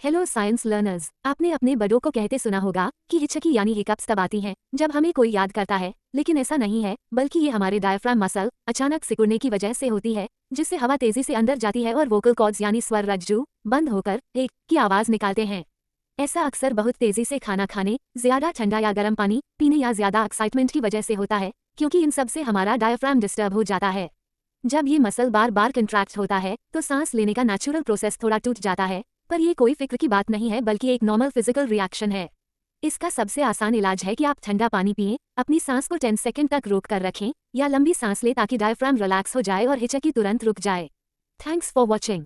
Hello science learners, आपने अपने बड़ों को कहते सुना होगा कि हिचकी यानी हिकअप्स तब आती हैं जब हमें कोई याद करता है, लेकिन ऐसा नहीं है, बल्कि ये हमारे डायफ्राम मसल अचानक सिकुड़ने की वजह से होती है, जिससे हवा तेजी से अंदर जाती है और वोकल कॉर्ड्स यानी स्वर रज्जु बंद होकर एक की आवाज निकालते हैं। ऐसा अक्सर बहुत तेजी से खाना खाने, ज्यादा ठंडा या गर्म पानी पीने या ज्यादा एक्साइटमेंट की वजह से होता है, क्योंकि इन सब से हमारा डायफ्राम डिस्टर्ब हो जाता है। जब ये मसल बार बार कंट्रैक्ट होता है तो सांस लेने का नेचुरल प्रोसेस थोड़ा टूट जाता है, पर ये कोई फिक्र की बात नहीं है, बल्कि एक नॉर्मल फिजिकल रिएक्शन है। इसका सबसे आसान इलाज है कि आप ठंडा पानी पिएं, अपनी सांस को 10 सेकंड तक रोक कर रखें या लंबी सांस लें ताकि डायफ्राम रिलैक्स हो जाए और हिचकी तुरंत रुक जाए। Thanks for watching.